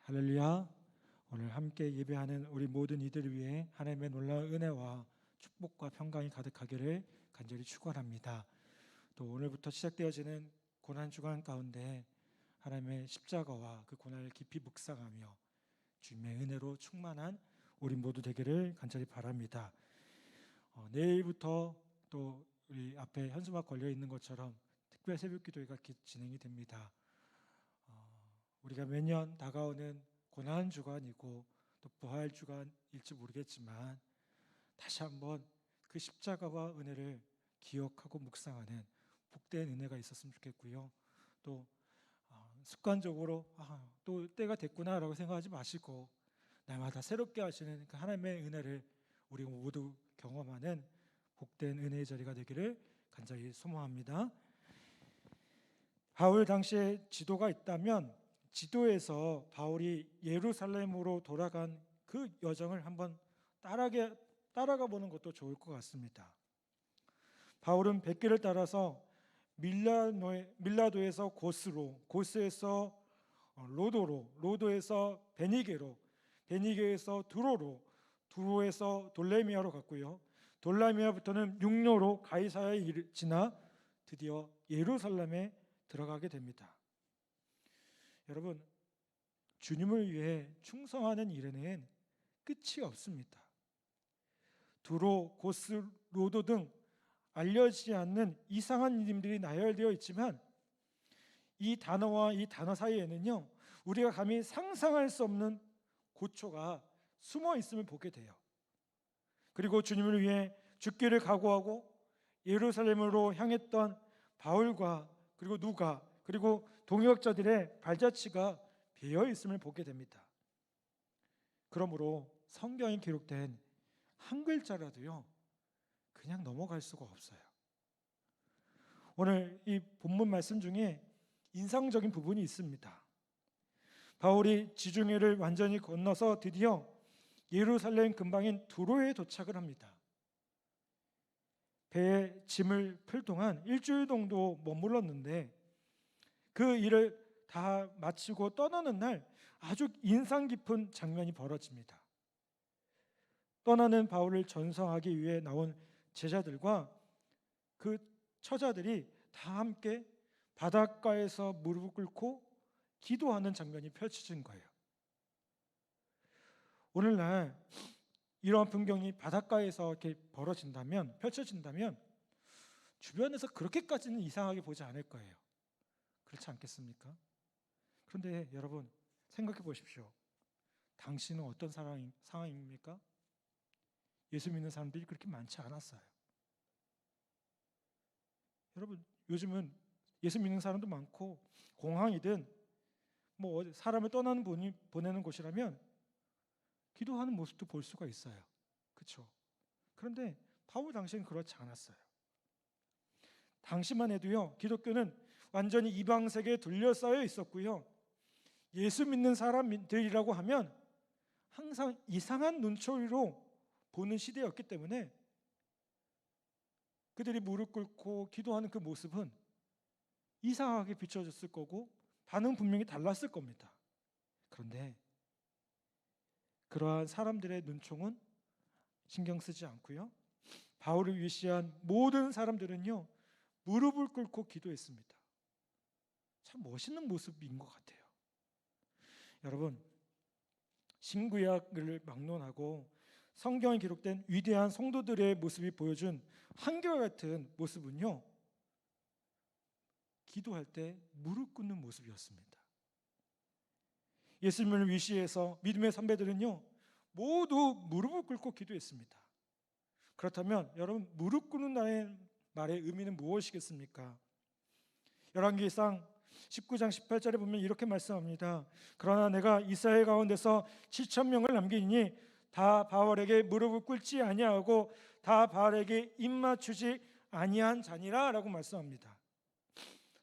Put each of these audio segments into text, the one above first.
할렐루야. 오늘 함께 예배하는 우리 모든 이들을 위해 하나님의 놀라운 은혜와 축복과 평강이 가득하기를 간절히 축원합니다. 또 오늘부터 시작되어지는 고난 주간 가운데 하나님의 십자가와 그 고난을 깊이 묵상하며 주님의 은혜로 충만한 우리 모두 되기를 간절히 바랍니다. 내일부터 또 우리 앞에 현수막 걸려 있는 것처럼 특별 새벽 기도회가 진행이 됩니다. 우리가 매년 다가오는 고난 주간이고 또 부활 주간일지 모르겠지만 다시 한번 그 십자가와 은혜를 기억하고 묵상하는 복된 은혜가 있었으면 좋겠고요. 또 습관적으로 또 때가 됐구나라고 생각하지 마시고 날마다 새롭게 하시는 그 하나님의 은혜를 우리 모두 경험하는 복된 은혜의 자리가 되기를 간절히 소망합니다. 바울 당시에 지도가 있다면 지도에서 바울이 예루살렘으로 돌아간 그 여정을 한번 따라가 보는 것도 좋을 것 같습니다. 바울은 백길을 따라서 밀라도에서 고스로, 고스에서 로도로, 로도에서 베니게로, 베니게에서 두로로, 두로에서 돌레미아로 갔고요. 돌레미아부터는 육로로 가이사야에 지나 드디어 예루살렘에 들어가게 됩니다. 여러분, 주님을 위해 충성하는 일에는 끝이 없습니다. 두로, 고스, 로도 등 알려지지 않는 이상한 이름들이 나열되어 있지만 이 단어와 이 단어 사이에는요, 우리가 감히 상상할 수 없는 고초가 숨어 있음을 보게 돼요. 그리고 주님을 위해 죽기를 각오하고 예루살렘으로 향했던 바울과 그리고 누가 그리고 동역자들의 발자취가 배어 있음을 보게 됩니다. 그러므로 성경에 기록된 한 글자라도요, 그냥 넘어갈 수가 없어요. 오늘 이 본문 말씀 중에 인상적인 부분이 있습니다. 바울이 지중해를 완전히 건너서 드디어 예루살렘 근방인 두로에 도착을 합니다. 배에 짐을 풀 동안 일주일 정도 머물렀는데 그 일을 다 마치고 떠나는 날 아주 인상 깊은 장면이 벌어집니다. 떠나는 바울을 전송하기 위해 나온 제자들과 그 처자들이 다 함께 바닷가에서 무릎을 꿇고 기도하는 장면이 펼쳐진 거예요. 오늘날 이러한 풍경이 바닷가에서 이렇게 펼쳐진다면 주변에서 그렇게까지는 이상하게 보지 않을 거예요. 그렇지 않겠습니까? 그런데 여러분 생각해 보십시오. 당신은 어떤 상황입니까? 예수 믿는 사람들이 그렇게 많지 않았어요. 여러분 요즘은 예수 믿는 사람도 많고 공항이든 뭐 사람을 떠나는 분이 보내는 곳이라면 기도하는 모습도 볼 수가 있어요. 그렇죠? 그런데 바울 당시에는 그렇지 않았어요. 당시만 해도요, 기독교는 완전히 이방 세계에 둘러싸여 있었고요. 예수 믿는 사람들이라고 하면 항상 이상한 눈초리로 보는 시대였기 때문에 그들이 무릎 꿇고 기도하는 그 모습은 이상하게 비춰졌을 거고 반응 분명히 달랐을 겁니다. 그런데 그러한 사람들의 눈총은 신경 쓰지 않고요, 바울을 위시한 모든 사람들은요 무릎을 꿇고 기도했습니다. 참 멋있는 모습인 것 같아요. 여러분, 신구약을 막론하고 성경에 기록된 위대한 성도들의 모습이 보여준 한결같은 모습은요, 기도할 때 무릎 꿇는 모습이었습니다. 예수님을 위시해서 믿음의 선배들은요 모두 무릎을 꿇고 기도했습니다. 그렇다면 여러분, 무릎 꿇는다는 말의 의미는 무엇이겠습니까? 열왕기상 19장 18절에 보면 이렇게 말씀합니다. 그러나 내가 이스라엘 가운데서 7,000명을 남기니 다 바알에게 무릎을 꿇지 아니하고 다 바알에게 입 맞추지 아니한 자니라 라고 말씀합니다.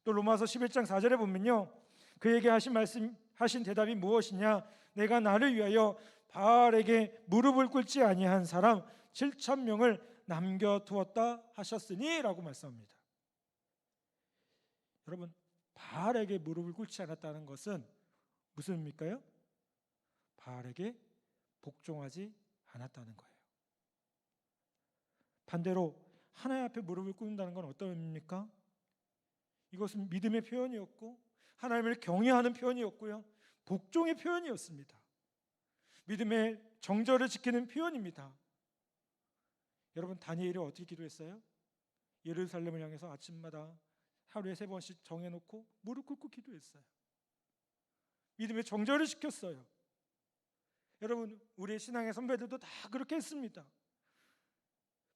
또 로마서 11장 4절에 보면요, 그에게 하신 대답이 무엇이냐? 내가 나를 위하여 바알에게 무릎을 꿇지 아니한 사람 7,000명을 남겨두었다 하셨으니 라고 말씀합니다. 여러분, 바알에게 무릎을 꿇지 않았다는 것은 무슨 의미일까요? 바알에게 복종하지 않았다는 거예요. 반대로 하나님 앞에 무릎을 꿇는다는 건 어떤 의미입니까? 이것은 믿음의 표현이었고 하나님을 경외하는 표현이었고요, 복종의 표현이었습니다. 믿음의 정절을 지키는 표현입니다. 여러분, 다니엘이 어떻게 기도했어요? 예루살렘을 향해서 아침마다 하루에 3번씩 정해놓고 무릎 꿇고 기도했어요. 믿음의 정절을 지켰어요. 여러분, 우리의 신앙의 선배들도 다 그렇게 했습니다.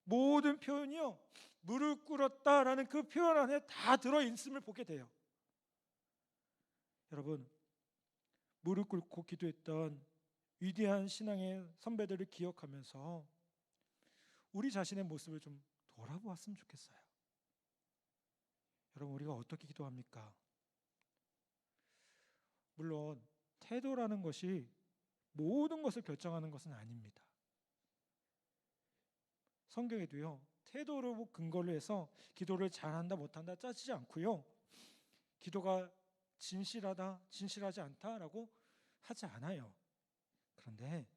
모든 표현이요, 무릎 꿇었다라는 그 표현 안에 다 들어있음을 보게 돼요. 여러분, 무릎 꿇고 기도했던 위대한 신앙의 선배들을 기억하면서 우리 자신의 모습을 좀 돌아보았으면 좋겠어요. 여러분, 우리가 어떻게 기도합니까? 물론 태도라는 것이 모든 것을 결정하는 것은 아닙니다. 성경에도요, 태도를 근거로 해서 기도를 잘한다 못한다 따지지 않고요, 기도가 진실하다 진실하지 않다라고 하지 않아요. 그런데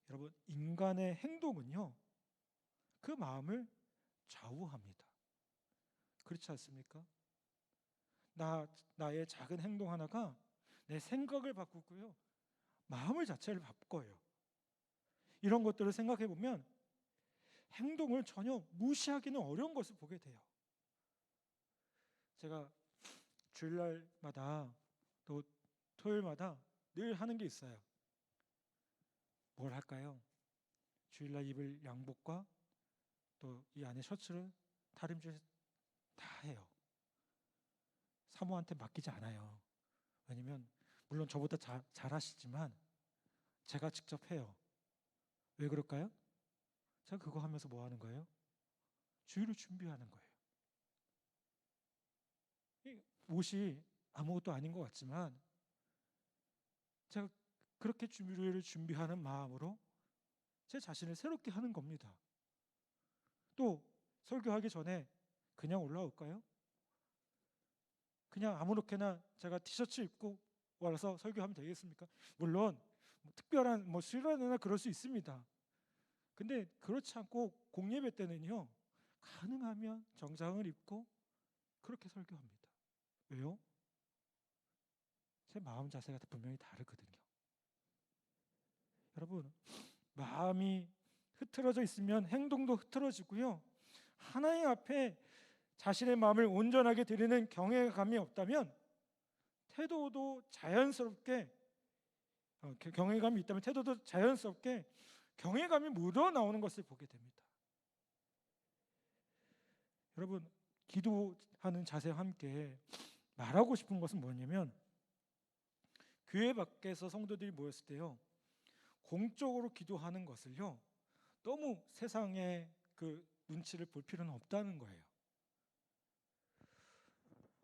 여러분, 인간의 행동은요, 그 마음을 좌우합니다. 그렇지 않습니까? 나의 작은 행동 하나가 내 생각을 바꾸고요, 마음을 자체를 바꿔요. 이런 것들을 생각해 보면 행동을 전혀 무시하기는 어려운 것을 보게 돼요. 제가 주일날마다 또 토요일마다 늘 하는 게 있어요. 뭘 할까요? 주일날 입을 양복과 또 이 안에 셔츠를 다림질 다 해요. 사모한테 맡기지 않아요. 왜냐면 물론 저보다 잘하시지만 제가 직접 해요. 왜 그럴까요? 제가 그거 하면서 뭐 하는 거예요? 주일을 준비하는 거예요. 이 옷이 아무것도 아닌 것 같지만 제가 그렇게 주일을 준비하는 마음으로 제 자신을 새롭게 하는 겁니다. 또 설교하기 전에 그냥 올라올까요? 그냥 아무렇게나 제가 티셔츠 입고 와서 설교하면 되겠습니까? 물론 특별한 수련회나 그럴 수 있습니다. 근데 그렇지 않고 공예배 때는요, 가능하면 정장을 입고 그렇게 설교합니다. 왜요? 제 마음 자세가 분명히 다르거든요. 여러분, 마음이 흐트러져 있으면 행동도 흐트러지고요, 하나님 앞에 자신의 마음을 온전하게 드리는 경외감이 없다면 태도도 자연스럽게 경외감이 있다면 태도도 자연스럽게 경외감이 묻어나오는 것을 보게 됩니다. 여러분, 기도하는 자세와 함께 말하고 싶은 것은 뭐냐면, 교회 밖에서 성도들이 모였을 때요, 공적으로 기도하는 것을요, 너무 세상의 그 눈치를 볼 필요는 없다는 거예요.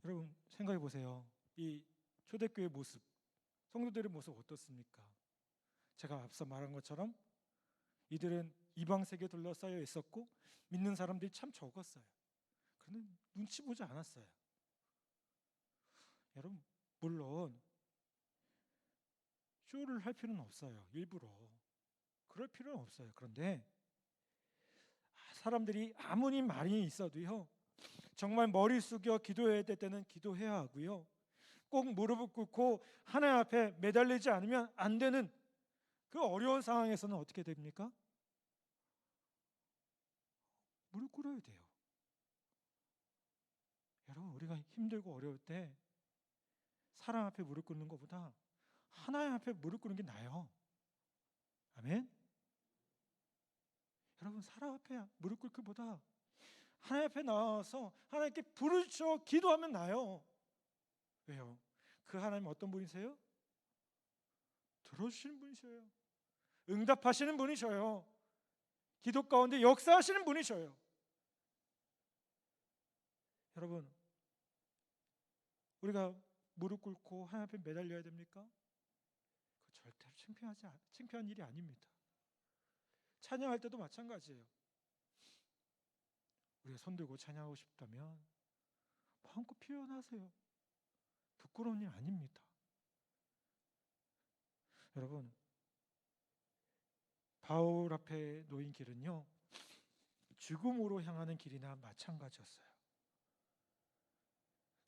여러분, 생각해 보세요. 이 초대교회 모습, 성도들의 모습 어떻습니까? 제가 앞서 말한 것처럼 이들은 이방 세계에 둘러싸여 있었고 믿는 사람들이 참 적었어요. 그런데 눈치 보지 않았어요. 여러분, 물론 쇼를 할 필요는 없어요. 일부러 그럴 필요는 없어요. 그런데 사람들이 아무리 많이 있어도요, 정말 머리 숙여 기도해야 될 때는 기도해야 하고요, 꼭 무릎을 꿇고 하나님 앞에 매달리지 않으면 안 되는 그 어려운 상황에서는 어떻게 됩니까? 무릎 꿇어야 돼요. 여러분, 우리가 힘들고 어려울 때 사람 앞에 무릎 꿇는 것보다 하나님 앞에 무릎 꿇는 게 나아요. 아멘. 여러분, 사람 앞에 무릎 꿇기보다 하나님 앞에 나와서 하나님께 부르짖어 기도하면 나아요. 왜요? 그 하나님 어떤 분이세요? 들어주시는 분이셔요. 응답하시는 분이셔요. 기도 가운데 역사하시는 분이셔요. 여러분, 우리가 무릎 꿇고 하나님 앞에 매달려야 됩니까? 그 절대로 창피한 일이 아닙니다. 찬양할 때도 마찬가지예요. 우리가 손들고 찬양하고 싶다면 마음껏 표현하세요. 부끄러운 일 아닙니다. 여러분, 바울 앞에 놓인 길은요, 죽음으로 향하는 길이나 마찬가지였어요.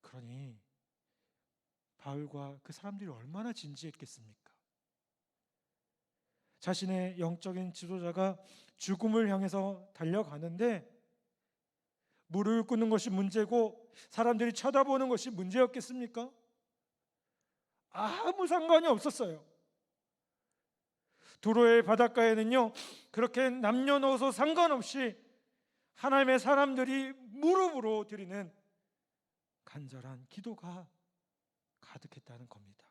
그러니 바울과 그 사람들이 얼마나 진지했겠습니까? 자신의 영적인 지도자가 죽음을 향해서 달려가는데 무릎을 꿇는 것이 문제고 사람들이 쳐다보는 것이 문제였겠습니까? 아무 상관이 없었어요. 도로의 바닷가에는요, 그렇게 남녀노소 상관없이 하나님의 사람들이 무릎으로 드리는 간절한 기도가 가득했다는 겁니다.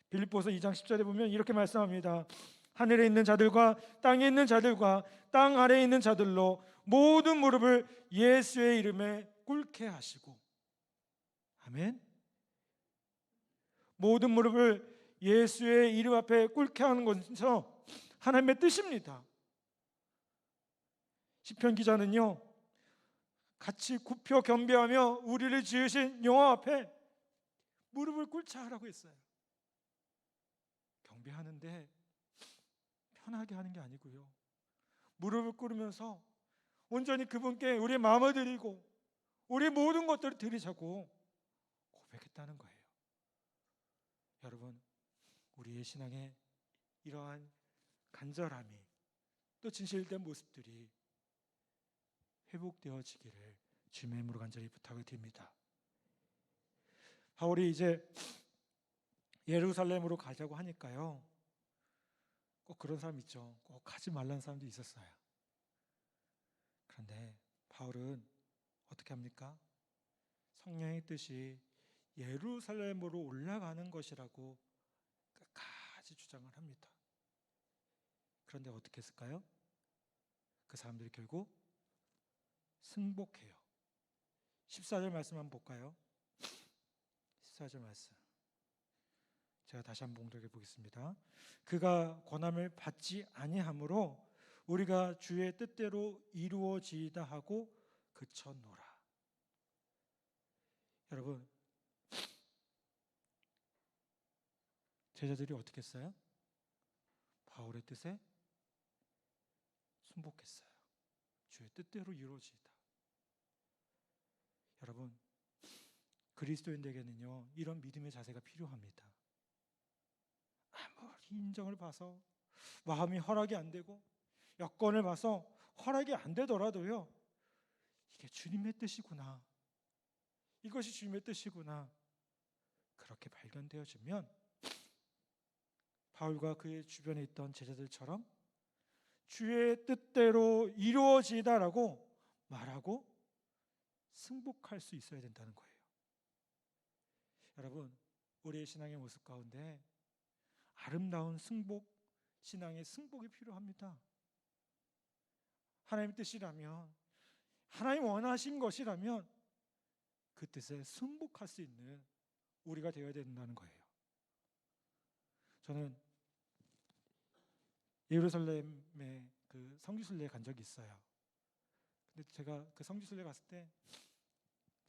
빌립보서 2장 10절에 보면 이렇게 말씀합니다. 하늘에 있는 자들과 땅에 있는 자들과 땅 아래에 있는 자들로 모든 무릎을 예수의 이름에 꿇게 하시고. 아멘. 모든 무릎을 예수의 이름 앞에 꿇게 하는 것은 하나님의 뜻입니다. 시편 기자는요, 같이 굽혀 겸비하며 우리를 지으신 여호와 앞에 무릎을 꿇자 하라고 했어요. 경배하는데 편하게 하는 게 아니고요, 무릎을 꿇으면서 온전히 그분께 우리의 마음을 드리고 우리 모든 것들을 드리자고 고백했다는 거예요. 여러분, 우리의 신앙에 이러한 간절함이 또 진실된 모습들이 회복되어지기를 주님의 이름으로 간절히 부탁을 드립니다. 바울이 이제 예루살렘으로 가자고 하니까요, 꼭 그런 사람 있죠. 꼭 가지 말라는 사람도 있었어요. 그런데 바울은 어떻게 합니까? 성령의 뜻이 예루살렘으로 올라가는 것이라고 끝까지 주장을 합니다. 그런데 어떻게 했을까요? 그 사람들이 결국 승복해요. 14절 말씀 한번 볼까요? 14절 말씀 제가 다시 한번 봉독해 보겠습니다. 그가 권함을 받지 아니하므로 우리가 주의 뜻대로 이루어지이다 하고 그쳤노라. 여러분, 제자들이 어떻게 했어요? 바울의 뜻에 순복했어요. 주의 뜻대로 이루어지이다. 여러분, 그리스도인에게는요, 이런 믿음의 자세가 필요합니다. 아무리 인정을 봐서 마음이 허락이 안 되고 여건을 봐서 허락이 안 되더라도요, 이게 주님의 뜻이구나, 이것이 주님의 뜻이구나, 그렇게 발견되어지면 바울과 그의 주변에 있던 제자들처럼 주의 뜻대로 이루어지다라고 말하고 승복할 수 있어야 된다는 거예요. 여러분, 우리의 신앙의 모습 가운데 아름다운 승복, 신앙의 승복이 필요합니다. 하나님의 뜻이라면, 하나님 원하신 것이라면 그 뜻에 승복할 수 있는 우리가 되어야 된다는 거예요. 저는 예루살렘에 그 성지순례에 간 적이 있어요. 근데 제가 그 성지순례 갔을 때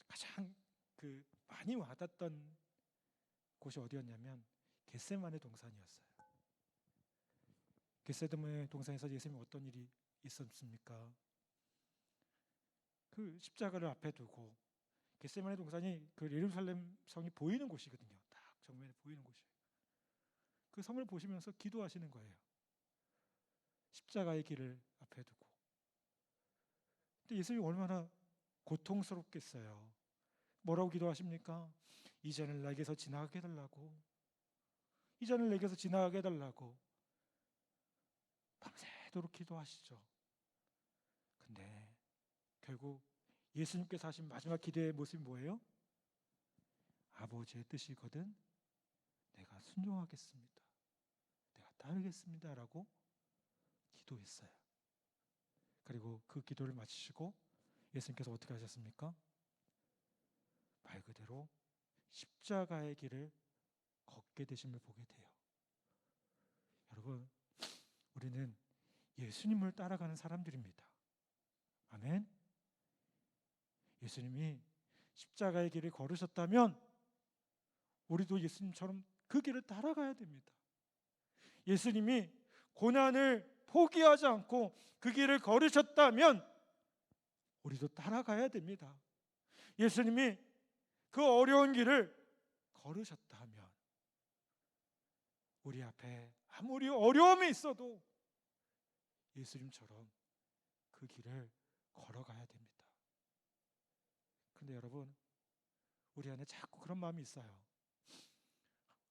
가장 그 많이 와닿던 곳이 어디였냐면 겟세마네 동산이었어요. 겟세마네 동산에서 예수님이 어떤 일이 있었습니까? 그 십자가를 앞에 두고, 겟세마네 동산이 그 예루살렘 성이 보이는 곳이거든요. 딱 정면에 보이는 곳이에요. 그 성을 보시면서 기도하시는 거예요. 십자가의 길을 앞에 두고. 근데 예수님이 얼마나 고통스럽겠어요. 뭐라고 기도하십니까? 이 잔을 내게서 지나가게 해달라고, 이 잔을 내게서 지나가게 해달라고 밤새도록 기도하시죠. 근데 결국 예수님께서 하신 마지막 기도의 모습이 뭐예요? 아버지의 뜻이거든 내가 순종하겠습니다, 내가 따르겠습니다 라고 기도했어요. 그리고 그 기도를 마치시고 예수님께서 어떻게 하셨습니까? 말 그대로 십자가의 길을 걷게 되심을 보게 돼요. 여러분, 우리는 예수님을 따라가는 사람들입니다. 아멘. 예수님이 십자가의 길을 걸으셨다면 우리도 예수님처럼 그 길을 따라가야 됩니다. 예수님이 고난을 포기하지 않고 그 길을 걸으셨다면 우리도 따라가야 됩니다. 예수님이 그 어려운 길을 걸으셨다면 우리 앞에 아무리 어려움이 있어도 예수님처럼 그 길을 걸어가야 됩니다. 그런데 여러분, 우리 안에 자꾸 그런 마음이 있어요.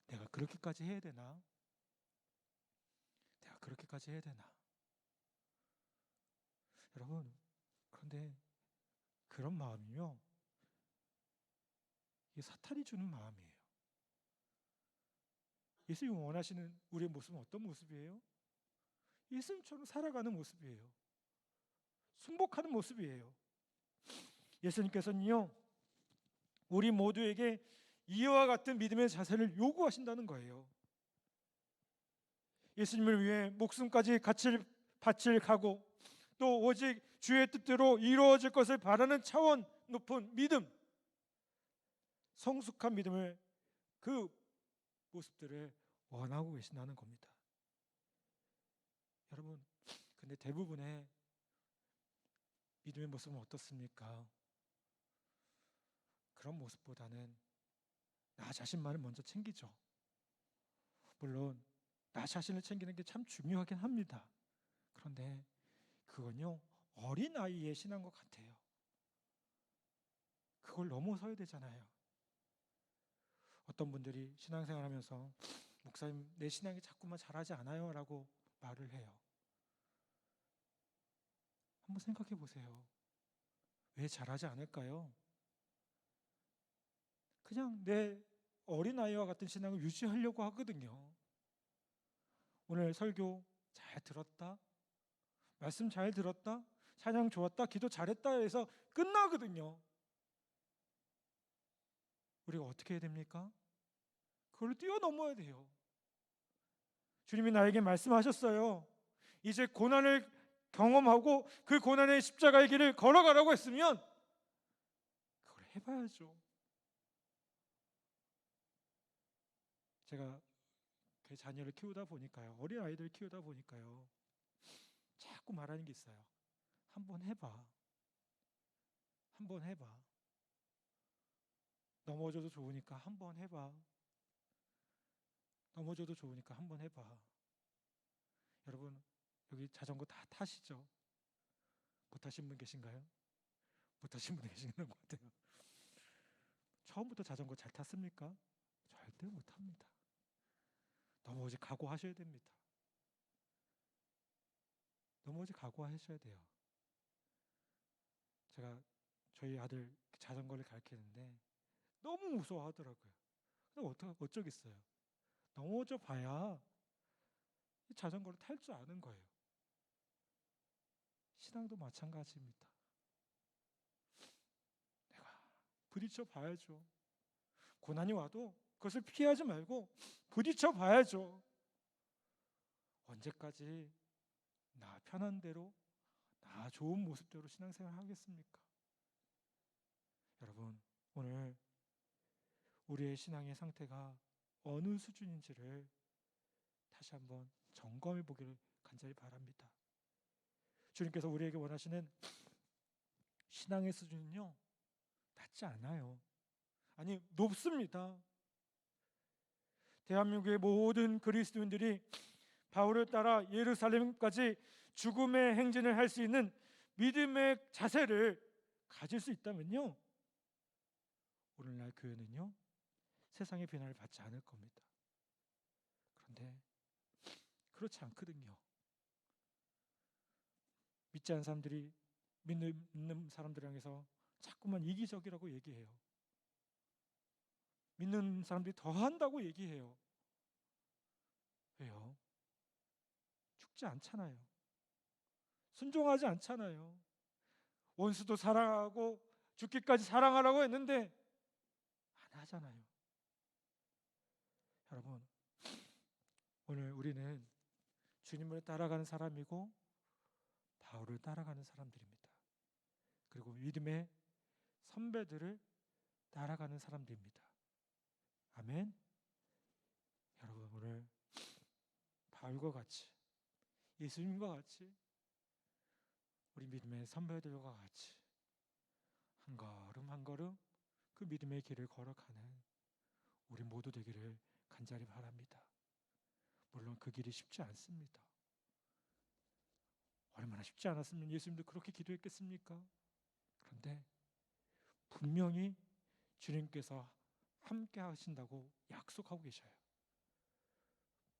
내가 그렇게까지 해야 되나? 내가 그렇게까지 해야 되나? 여러분, 그런데 그런 마음이요, 이게 사탄이 주는 마음이에요. 예수님이 원하시는 우리의 모습은 어떤 모습이에요? 예수님처럼 살아가는 모습이에요. 순복하는 모습이에요. 예수님께서는요, 우리 모두에게 이와 같은 믿음의 자세를 요구하신다는 거예요. 예수님을 위해 목숨까지 바칠 각오, 또 오직 주의 뜻대로 이루어질 것을 바라는 차원 높은 믿음, 성숙한 믿음을, 그 모습들을 원하고 계신다는 겁니다. 여러분, 근데 대부분의 믿음의 모습은 어떻습니까? 그런 모습보다는 나 자신만을 먼저 챙기죠. 물론 나 자신을 챙기는 게 참 중요하긴 합니다. 그런데 그건요, 어린아이의 신앙과 같아요. 그걸 넘어서야 되잖아요. 어떤 분들이 신앙생활 하면서 목사님, 내 신앙이 자꾸만 자라지 않아요 라고 말을 해요. 한번 생각해 보세요. 왜 자라지 않을까요? 그냥 내 어린아이와 같은 신앙을 유지하려고 하거든요. 오늘 설교 잘 들었다, 말씀 잘 들었다, 찬양 좋았다, 기도 잘했다 해서 끝나거든요. 우리가 어떻게 해야 됩니까? 그걸 뛰어넘어야 돼요. 주님이 나에게 말씀하셨어요. 이제 고난을 경험하고 그 고난의 십자가의 길을 걸어가라고 했으면 그걸 해봐야죠. 제가 그 자녀를 키우다 보니까요, 어린 아이들 키우다 보니까요, 자꾸 말하는 게 있어요. 한번 해봐. 한번 해봐. 넘어져도 좋으니까 한번 해봐. 넘어져도 좋으니까 한번 해봐. 여러분, 여기 자전거 다 타시죠? 못 타신 분 계신가요? 못 타신 분 계시는 것 같아요. 처음부터 자전거 잘 탔습니까? 절대 못 탑니다. 넘어지 각오하셔야 됩니다. 넘어지 각오하셔야 돼요. 제가 저희 아들 자전거를 가르치는데 너무 무서워하더라고요. 어쩌겠어요. 넘어져 봐야 자전거를 탈 줄 아는 거예요. 신앙도 마찬가지입니다. 내가 부딪혀 봐야죠. 고난이 와도 그것을 피하지 말고 부딪혀 봐야죠. 언제까지 나 편한 대로, 나 좋은 모습대로 신앙생활 하겠습니까? 여러분, 오늘 우리의 신앙의 상태가 어느 수준인지를 다시 한번 점검해 보기를 간절히 바랍니다. 주님께서 우리에게 원하시는 신앙의 수준은요, 낮지 않아요. 아니, 높습니다. 대한민국의 모든 그리스도인들이 바울을 따라 예루살렘까지 죽음의 행진을 할 수 있는 믿음의 자세를 가질 수 있다면요, 오늘날 교회는요, 세상의 비난을 받지 않을 겁니다. 그런데 그렇지 않거든요. 믿지 않는 사람들이 믿는 사람들 향해서 자꾸만 이기적이라고 얘기해요. 믿는 사람들이 더 한다고 얘기해요. 왜요? 죽지 않잖아요. 순종하지 않잖아요. 원수도 사랑하고 죽기까지 사랑하라고 했는데 안 하잖아요. 여러분, 오늘 우리는 주님을 따라가는 사람이고 바울을 따라가는 사람들입니다. 그리고 믿음의 선배들을 따라가는 사람들입니다. 아멘. 바울과 같이, 예수님과 같이, 우리 믿음의 선배들과 같이 한 걸음 한 걸음 그 믿음의 길을 걸어가는 우리 모두 되기를 간절히 바랍니다. 물론 그 길이 쉽지 않습니다. 얼마나 쉽지 않았으면 예수님도 그렇게 기도했겠습니까? 그런데 분명히 주님께서 함께 하신다고 약속하고 계셔요.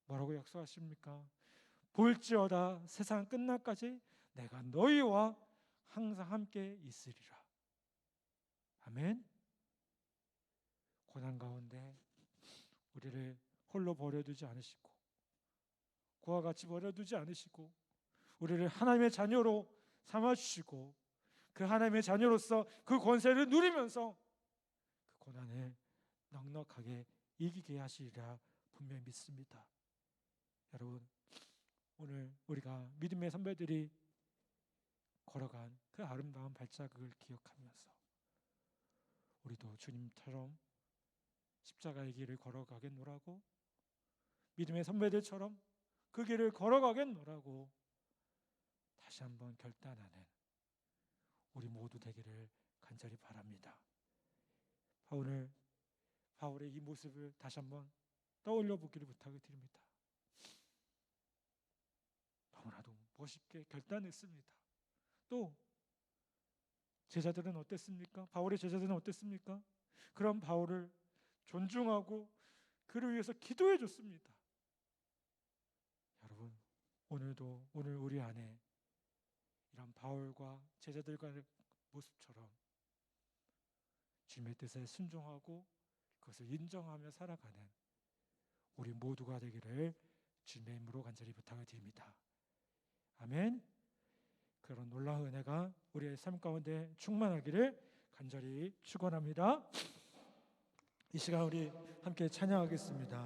뭐라고 약속하십니까? 볼지어다 세상 끝날까지 내가 너희와 항상 함께 있으리라. 아멘. 고난 가운데 우리를 홀로 버려두지 않으시고, 그와 같이 버려두지 않으시고, 우리를 하나님의 자녀로 삼아주시고, 그 하나님의 자녀로서 그 권세를 누리면서 그 고난을 넉넉하게 이기게 하시리라 분명히 믿습니다. 여러분, 오늘 우리가 믿음의 선배들이 걸어간 그 아름다운 발자국을 기억하면서 우리도 주님처럼 십자가의 길을 걸어가겠노라고, 믿음의 선배들처럼 그 길을 걸어가겠노라고 다시 한번 결단하는 우리 모두 되기를 간절히 바랍니다. 오늘 바울의 이 모습을 다시 한번 떠올려 보기를 부탁을 드립니다. 너무나도 멋있게 결단했습니다. 또 제자들은 어땠습니까? 바울의 제자들은 어땠습니까? 그런 바울을 존중하고 그를 위해서 기도해 줬습니다. 여러분, 오늘도 오늘 우리 안에 이런 바울과 제자들과의 모습처럼 주님의 뜻에 순종하고 그것을 인정하며 살아가는 우리 모두가 되기를 주님의 이름으로 간절히 부탁을 드립니다. 아멘. 그런 놀라운 은혜가 우리의 삶 가운데 충만하기를 간절히 축원합니다. 이 시간 우리 함께 찬양하겠습니다.